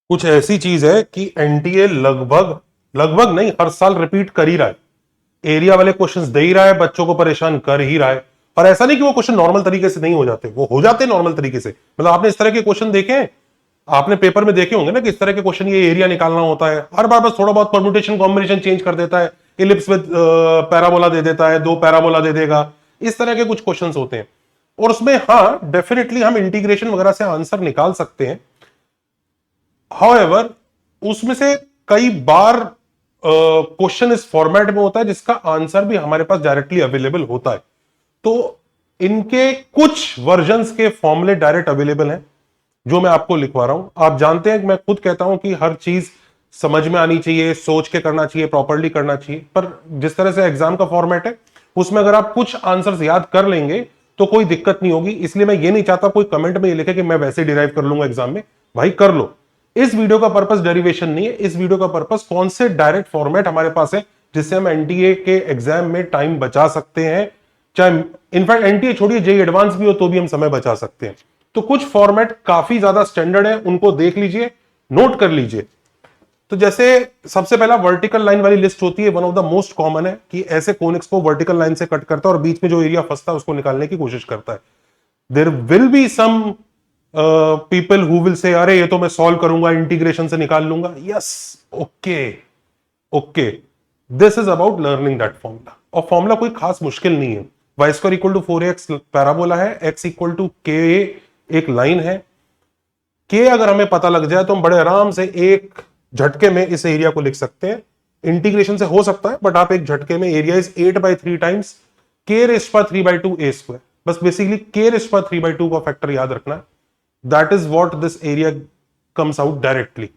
कुछ ऐसी चीज है कि एनटीए लगभग लगभग नहीं, हर साल रिपीट कर ही रहा है। एरिया वाले क्वेश्चंस दे ही रहा है, बच्चों को परेशान कर ही रहा है। और ऐसा नहीं कि वो क्वेश्चन नॉर्मल तरीके से नहीं हो जाते, वो हो जाते नॉर्मल तरीके से। मतलब आपने इस तरह के क्वेश्चन देखे हैं, आपने पेपर में देखे होंगे ना कि इस तरह के क्वेश्चन ये एरिया निकालना होता है, हर बार बस थोड़ा बहुत परम्यूटेशन कॉम्बिनेशन चेंज कर देता है, इलिप्स में पैराबोला दे देता है, दो पैराबोला दे देगा, इस तरह के कुछ क्वेश्चन होते हैं। और उसमें हाँ डेफिनेटली हम इंटीग्रेशन वगैरह से आंसर निकाल सकते हैं। हाउएवर उसमें से कई बार क्वेश्चन इस फॉर्मेट में होता है जिसका आंसर भी हमारे पास डायरेक्टली अवेलेबल होता है। तो इनके कुछ वर्जन्स के फॉर्मूले डायरेक्ट अवेलेबल हैं जो मैं आपको लिखवा रहा हूं। आप जानते हैं कि मैं खुद कहता हूं कि हर चीज समझ में आनी चाहिए, सोच के करना चाहिए, प्रॉपरली करना चाहिए। पर जिस तरह से एग्जाम का फॉर्मेट है उसमें अगर आप कुछ आंसर्स याद कर लेंगे तो कोई दिक्कत नहीं होगी। इसलिए मैं ये नहीं चाहता कोई कमेंट में ये लिखे कि मैं वैसे डिराइव कर लूंगा एग्जाम में। भाई कर लो। इस वीडियो का पर्पस डेरिवेशन नहीं है, इस वीडियो का पर्पस कौन से डायरेक्ट फॉर्मेट हमारे पास है जिससे हम एनटीए के एग्जाम में टाइम बचा सकते हैं। चाहे इनफैक्ट एनटीए छोड़िए, जेई एडवांस भी हो तो भी हम समय बचा सकते हैं। तो कुछ फॉर्मेट काफी ज्यादा स्टैंडर्ड है, उनको देख लीजिए, नोट कर लीजिए। तो जैसे सबसे पहला वर्टिकल लाइन वाली लिस्ट होती है, one of the most common है कि ऐसे कोनिक्स को वर्टिकल लाइन से कट करता है और बीच में जो एरिया फंसता है उसको निकालने की कोशिश करता है। There will be some people who will say अरे ये तो मैं सॉल्व करूंगा, इंटीग्रेशन से निकाल लूंगा। Yes, okay okay, this is about learning that formula. और फॉर्मूला कोई खास मुश्किल नहीं है। Y square equal to 4x parabola है, x इक्वल टू के एक लाइन है। के अगर हमें पता लग जाए तो हम बड़े आराम से एक झटके में इस एरिया को लिख सकते हैं। इंटीग्रेशन से हो सकता है बट आप एक झटके में, एरिया इज 8/3 टाइम्स के रेस्ट पर 3/2 ए स्क्वायर। बस बेसिकली के रेस्ट पर 3/2 का फैक्टर याद रखना है। That is what this area comes out directly.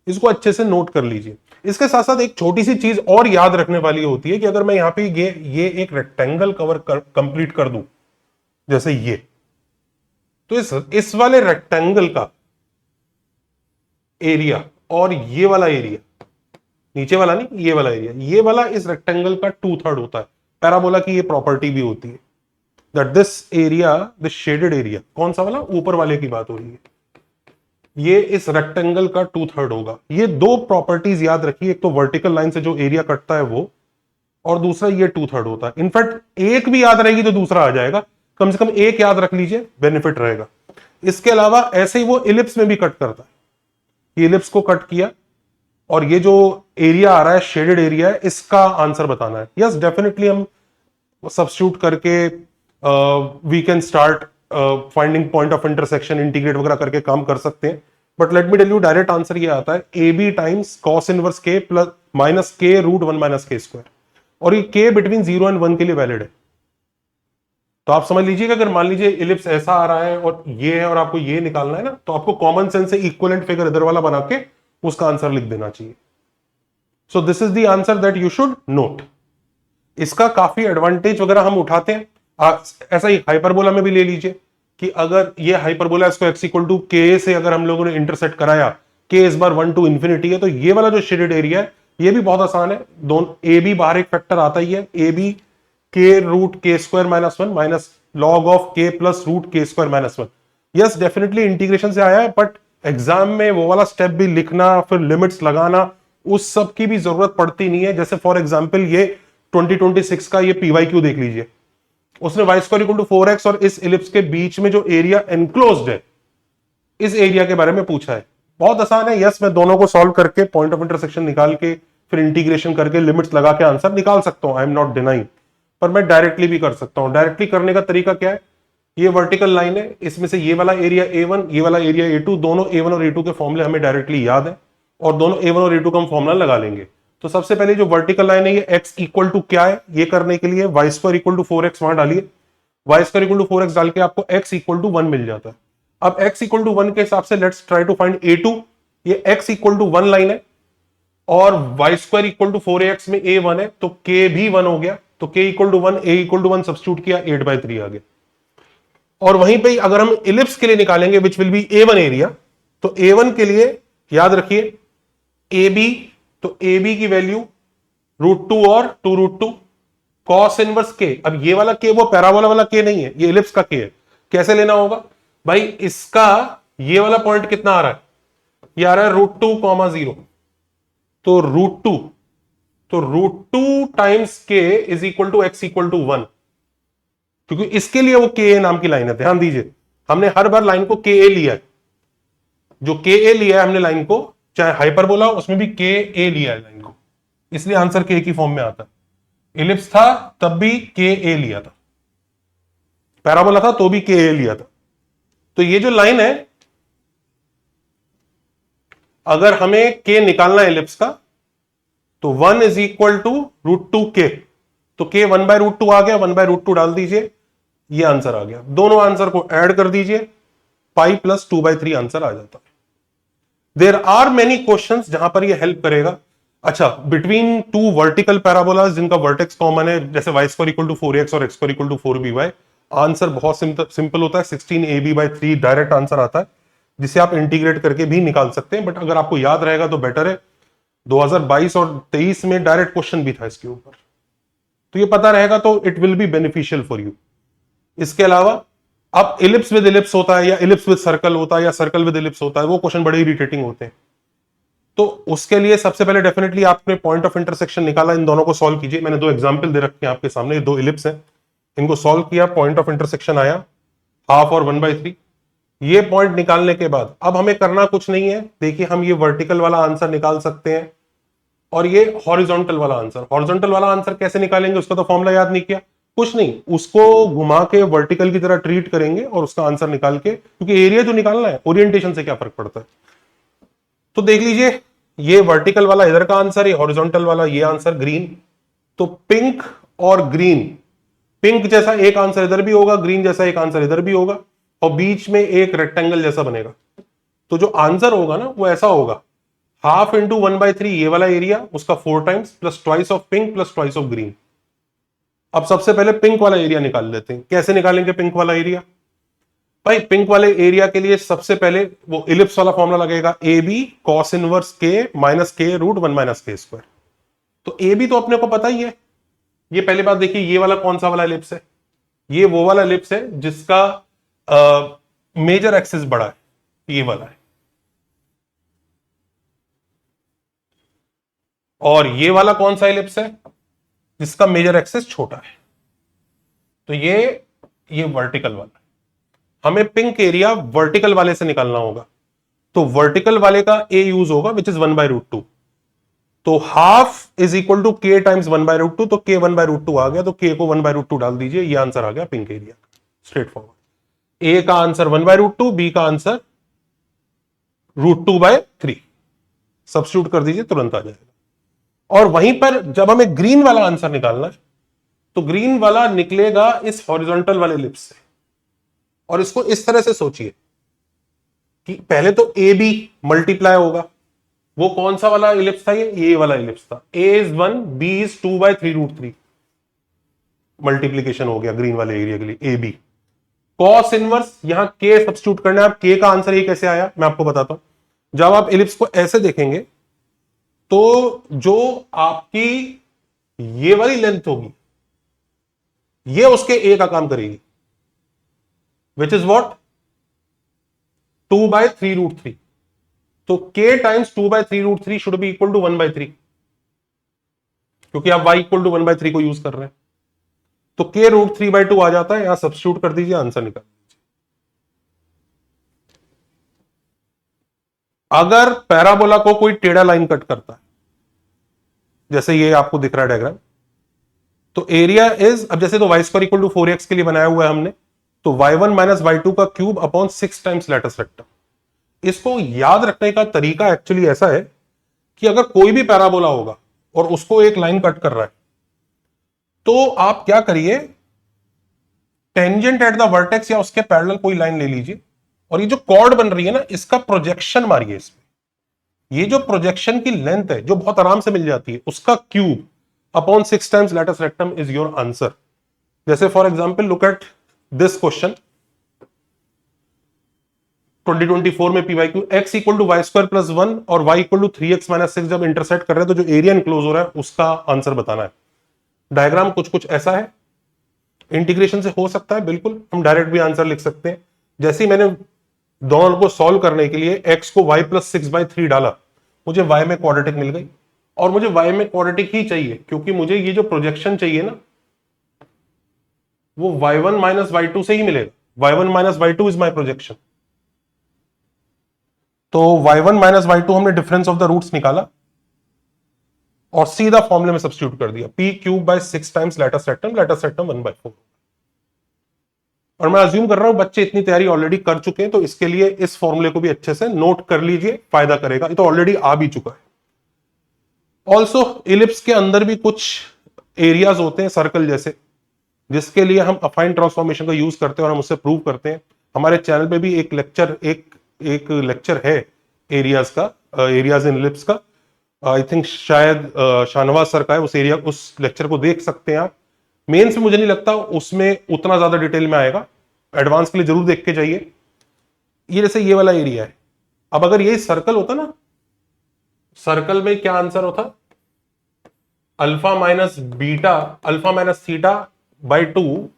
इसको अच्छे से नोट कर लीजिए। इसके साथ साथ एक छोटी सी चीज और याद रखने वाली होती है कि अगर मैं यहां पे ये एक रेक्टेंगल कवर कंप्लीट कर दूं जैसे ये, तो इस वाले रेक्टेंगल का एरिया और ये वाला एरिया, नीचे वाला नहीं, ये वाला एरिया, ये वाला इस रेक्टेंगल का 2/3 होता है। पैराबोला की ये प्रॉपर्टी भी होती है that this area, this shaded area, कौन सा वाला, ऊपर वाले की बात हो रही है, ये इस रेक्टेंगल का 2/3 होगा। ये दो प्रॉपर्टीज याद रखिए, एक तो वर्टिकल लाइन से जो एरिया कटता है वो, और दूसरा ये 2/3 होता है। इनफैक्ट एक भी याद रहेगी तो दूसरा आ जाएगा, कम से कम एक याद रख लीजिए, बेनिफिट रहेगा। इसके अलावा ऐसे ही वो इलिप्स में भी कट करता है। ये इलिप्स को कट किया और ये जो एरिया आ रहा है शेडेड एरिया है, इसका आंसर बताना है। यस डेफिनेटली हम सब्स्टिट्यूट करके we can start finding point of intersection, integrate वगैरह करके काम कर सकते हैं। But let me tell you, direct answer ये आता है a b times cos inverse k plus minus k root 1 minus k square. और ये के बिटवीन 0 एंड 1 के लिए वैलिड है। तो आप समझ लीजिए कि अगर मान लीजिए इलिप्स ऐसा आ रहा है और ये है और आपको ये निकालना है ना, तो आपको कॉमन सेंस से इक्विवेलेंट फिगर इधर वाला बना के उसका आंसर लिख देना चाहिए। So this is the answer that you should note. इसका काफी एडवांटेज वगैरह हम उठाते हैं। ऐसा ही हाइपरबोला में भी ले लीजिए कि अगर ये हाइपरबोला, इसको x इक्वल टू के से अगर हम लोगों ने इंटरसेक्ट कराया, के इस बार 1 टू इंफिनिटी है, तो ये वाला जो शेडेड एरिया है ये भी बहुत आसान है। दोनों ए बी, बाहर एक फैक्टर आता ही है, ए बी के रूट के square minus 1 minus log of के प्लस रूट के square minus 1। Yes definitely integration से आया है, बट एग्जाम में वो वाला स्टेप भी लिखना, फिर लिमिट्स लगाना, उस सब की भी जरूरत पड़ती नहीं है। जैसे फॉर एग्जाम्पल ये 2026 का ये पीवाईक्यू देख लीजिए, उसने Y square equal to 4x और इस इलिप्स के बीच में जो एरिया एनक्लोज्ड है, इस एरिया के बारे में पूछा है। बहुत आसान है। यस मैं दोनों को सॉल्व करके पॉइंट ऑफ इंटरसेक्शन निकाल के फिर इंटीग्रेशन करके लिमिट्स लगा के आंसर निकाल सकता हूं, आई एम नॉट डिनाइंग। पर मैं डायरेक्टली भी कर सकता हूं। डायरेक्टली करने का तरीका क्या है, ये वर्टिकल लाइन है, इसमें से ये वाला एरिया A1, ये वाला एरिया A2, दोनों A1 और A2 के फॉर्मूले हमें डायरेक्टली याद है और दोनों A1 और A2 का हम फॉर्मूला लगा लेंगे। तो सबसे पहले जो वर्टिकल लाइन है, ये x इक्वल टू क्या है, ये करने के लिए Y square equal to 4x वहां डालिए। Y square equal to 4x डाल के आपको x इक्वल टू 1 मिल जाता है। अब x इक्वल टू 1 के हिसाब से let's try to find A2। ये x इक्वल टू 1 लाइन है और Y square equal to 4ax में a 1 है, तो k भी 1 हो गया। तो k equal to 1, a equal to 1 substitute किया, 8/3 आ गया। और वहीं पे अगर हम इलिप्स के लिए निकालेंगे which will be A1 area, तो A1 के लिए याद रखिए AB, तो AB की वैल्यू √2 और 2√2 कॉस इनवर्स के। अब ये वाला के वो पैराबोला वाला के नहीं है, ये इलिप्स का के है। कैसे लेना होगा भाई, इसका ये वाला पॉइंट कितना आ रहा है, ये आ रहा है √2, 0, तो √2 times k is equal to x equal to 1, क्योंकि इसके लिए वो के नाम की लाइन है। ध्यान दीजिए, हमने हर बार लाइन को के लिया है, जो के लिया है हमने लाइन को, चाहे हाइपरबोला उसमें भी के लिया है लाइन को, इसलिए आंसर के की फॉर्म में आता है। इलिप्स था तब भी के लिया था, पैराबोला था तो भी के लिया था। तो ये जो लाइन है, अगर हमें के निकालना है इलिप्स का, तो 1 इज इक्वल टू √2 तो के 1/√2 आ गया, 1/√2 डाल दीजिए, ये आंसर आ गया। दोनों आंसर को ऐड कर दीजिए, पाई प्लस 2/3 आंसर आ जाता है। देयर आर मेनी क्वेश्चंस जहां पर ये हेल्प करेगा। अच्छा, बिटवीन टू वर्टिकल पैराबोलास जिनका वर्टेक्स कॉमन है, जैसे y² इक्वल टू 4x और x² equal to 4by, answer बहुत सिंपल होता है, 16ab/3 डायरेक्ट आंसर आता है, जिसे आप इंटीग्रेट करके भी निकाल सकते हैं। बट अगर आपको याद रहेगा तो बेटर है। 2022 और 23 में डायरेक्ट क्वेश्चन भी था इसके ऊपर, तो ये पता रहेगा तो it will be beneficial for you. इसके अलावा अब इलिप्स विद इलिप्स होता है या इलिप्स विद सर्कल होता है या सर्कल विद इलिप्स होता है, वो क्वेश्चन बड़े इरिटेटिंग होते हैं। तो उसके लिए सबसे पहले डेफिनेटली आपने पॉइंट ऑफ इंटरसेक्शन निकाला, इन दोनों को सॉल्व कीजिए। मैंने दो एग्जांपल दे रखे हैं आपके सामने, दो इलिप्स हैं, इनको सॉल्व किया, पॉइंट ऑफ इंटरसेक्शन आया 1/2 और 1/3। ये पॉइंट निकालने के बाद अब हमें करना कुछ नहीं है। देखिए, हम ये वर्टिकल वाला आंसर निकाल सकते हैं और ये हॉरिजॉन्टल वाला आंसर। हॉरिजॉन्टल वाला आंसर कैसे निकालेंगे, उसका तो फॉर्मूला याद नहीं किया, कुछ नहीं, उसको घुमा के वर्टिकल की तरह ट्रीट करेंगे और उसका आंसर निकाल के, क्योंकि एरिया जो निकालना है, ओरिएंटेशन से क्या फर्क पड़ता है। तो देख लीजिए, ये वर्टिकल वाला इधर का आंसर, ये हॉरिजॉन्टल वाला ये आंसर ग्रीन। तो पिंक और ग्रीन, पिंक जैसा एक आंसर इधर भी होगा, ग्रीन जैसा एक आंसर इधर भी होगा, और बीच में एक रेक्टेंगल जैसा बनेगा। तो जो आंसर होगा ना वो ऐसा होगा, 1/2 × 1/3 ये वाला एरिया, उसका 4 times plus twice of pink plus twice of green. अब सबसे पहले पिंक वाला एरिया निकाल लेते हैं। कैसे निकालेंगे पिंक वाला एरिया? भाई पिंक वाले एरिया के लिए सबसे पहले वो इलिप्स वाला फॉर्मूला लगेगा, ए बी कॉस इनवर्स के माइनस के रूट 1 - k²। तो ए बी तो अपने को पता ही है। ये पहले बात देखिए, ये वाला कौन सा वाला इलिप्स है? ये वो वाला इलिप्स है जिसका मेजर एक्सिस बड़ा है, ये वाला है। और ये वाला कौन सा इलिप्स है जिसका मेजर एक्सिस छोटा है? तो ये वर्टिकल वाला है। हमें पिंक एरिया वर्टिकल वाले से निकालना होगा, तो वर्टिकल वाले का ए यूज होगा विच इज 1/√2। तो 1/2 इज इक्वल टू के टाइम्स 1/√2, तो के 1/√2 आ गया, तो के को 1/√2 डाल दीजिए, ये आंसर आ गया पिंक एरिया, स्ट्रेट फॉरवर्ड। ए का आंसर 1/√2, बी का आंसर √2/3, सब्स्टिट्यूट कर दीजिए, तुरंत आ जाएगा। और वहीं पर जब हमें ग्रीन वाला आंसर निकालना है, तो ग्रीन वाला निकलेगा इस हॉरिजॉन्टल वाले इलिप्स से। और इसको इस तरह से सोचिए कि पहले तो ए बी मल्टीप्लाई होगा, वो कौन सा वाला इलिप्स था? ये वाला इलिप्स था। ए इज 1, बी इज 2/3√3, मल्टीप्लीकेशन हो गया ग्रीन वाले एरिया के लिए, ए बी। कॉस इनवर्स, यहां के सब्स्टिट्यूट करना है। अब के का आंसर ये कैसे आया मैं आपको बताता हूं। जब आप इलिप्स को ऐसे देखेंगे तो जो आपकी ये वाली लेंथ होगी, ये उसके ए का काम करेगी, विच इज वॉट 2/3√3। तो k times 2/3√3 should be equal to 1/3, क्योंकि आप y इक्वल टू 1/3 को यूज कर रहे हैं। तो k √3/2 आ जाता है, यहां सब्स्टिट्यूट कर दीजिए, आंसर निकाल दीजिए। अगर पैराबोला को कोई टेढ़ा लाइन कट करता है, जैसे ये आपको दिख रहा है डायग्राम, तो एरिया इज, अब जैसे तो y² इक्वल टू 4x के लिए बनाया हुआ है हमने, तो y1 - y2 का cube upon 6 times latus rectum. इसको याद रखने का तरीका एक्चुअली ऐसा है कि अगर कोई भी पैराबोला होगा और उसको एक लाइन कट कर रहा है, तो आप क्या करिए, टेंजेंट एट द वर्टेक्स या उसके पैरेलल कोई लाइन ले लीजिए, और ये जो कॉर्ड बन रही है ना, इसका प्रोजेक्शन मारिए इसमें। ये जो प्रोजेक्शन की लेंथ है जो बहुत आराम से मिल जाती है, उसका cube upon 6 times latus rectum is your answer. जैसे for example look at this question 2024 में PYQ, x equal to y² + 1 और y इक्वल टू 3x - 6 जब इंटरसेक्ट कर रहे हैं, तो जो एरिया इनक्लोज हो रहा है उसका आंसर बताना है। डायग्राम कुछ ऐसा है, इंटीग्रेशन से हो सकता है, बिल्कुल हम डायरेक्ट भी आंसर लिख सकते हैं। जैसे ही मैंने दोनों को सॉल्व करने के लिए x को y प्लस 6/3 डाला, मुझे y में क्वाड्रेटिक मिल गई। और मुझे y में क्वाड्रेटिक ही चाहिए क्योंकि मुझे ये जो प्रोजेक्शन चाहिए ना वो y1 माइनस y2 से ही मिलेगा। y1 minus y2 is my projection. तो y1 माइनस y2 हमने डिफरेंस ऑफ द रूट्स निकाला और सीधा फॉर्मूले में सब्स्टिट्यूट कर दिया, p cube by 6 times latus rectum 1/4। और मैं अज्यूम कर रहा हूं बच्चे इतनी तैयारी ऑलरेडी कर चुके हैं, तो इसके लिए इस फॉर्मूले को भी अच्छे से नोट कर लीजिए, फायदा करेगा। ये तो ऑलरेडी आ भी चुका है। ऑल्सो इलिप्स के अंदर भी कुछ एरियाज होते हैं सर्कल जैसे, जिसके लिए हम अफाइन ट्रांसफॉर्मेशन का यूज करते हैं और हम उससे प्रूव करते हैं। हमारे चैनल पे भी एक लेक्चर है एरियाज का, एरियाज इन इलिप्स का। आई थिंक शायद शाहनवाज सर का है, उस लेक्चर को देख सकते हैं आप। मेंस में मुझे नहीं लगता उसमें उतना ज्यादा डिटेल में आएगा, एडवांस के लिए जरूर देख के जाइए। ये जैसे ये वाला एरिया है, अब अगर ये सर्कल होता ना, सर्कल में क्या आंसर होता, alpha minus beta, alpha minus theta by 2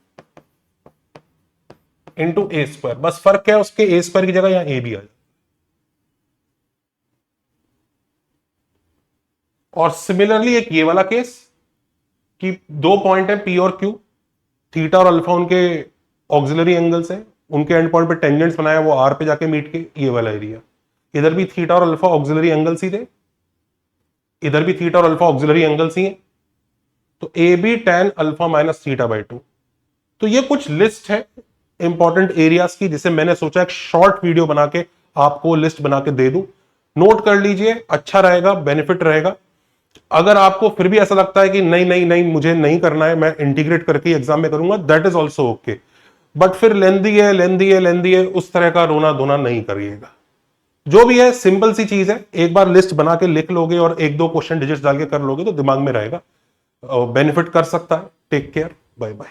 into A square. बस फर्क क्या है, उसके ए स्क्वायर की जगह यहां ए भी आ जाए। और सिमिलरली एक ये वाला केस कि दो पॉइंट है पी और क्यू, थीटा और अल्फा उनके ऑक्सिलरी एंगल्स हैं, उनके एंड पॉइंट पे टेंजेंट्स बनाया, वो आर पे जाके मीट के, ये वाला एरिया। इधर भी थीटा और अल्फा ऑक्सिलरी एंगल्स ही थे, इधर भी थीटा और अल्फा ऑक्सिलरी एंगल्स ही हैं, तो a b tan alpha minus theta by 2। तो ये कुछ लिस्ट है इंपॉर्टेंट एरियाज की, जिसे मैंने सोचा एक शॉर्ट वीडियो बना के आपको लिस्ट बना के दे दूं। नोट कर लीजिए, अच्छा रहेगा, बेनिफिट रहेगा। अगर आपको फिर भी ऐसा लगता है कि नहीं नहीं नहीं मुझे नहीं करना है, मैं इंटीग्रेट करके एग्जाम में करूंगा, that is also okay. But फिर लेंदी है उस तरह का रोना धोना नहीं करिएगा। जो भी है सिंपल सी चीज है, एक बार लिस्ट बना के लिख लोगे और एक दो क्वेश्चन डिजिट्स डाल के कर लोगे तो दिमाग में रहेगा, बेनिफिट कर सकता है। Take care, bye bye.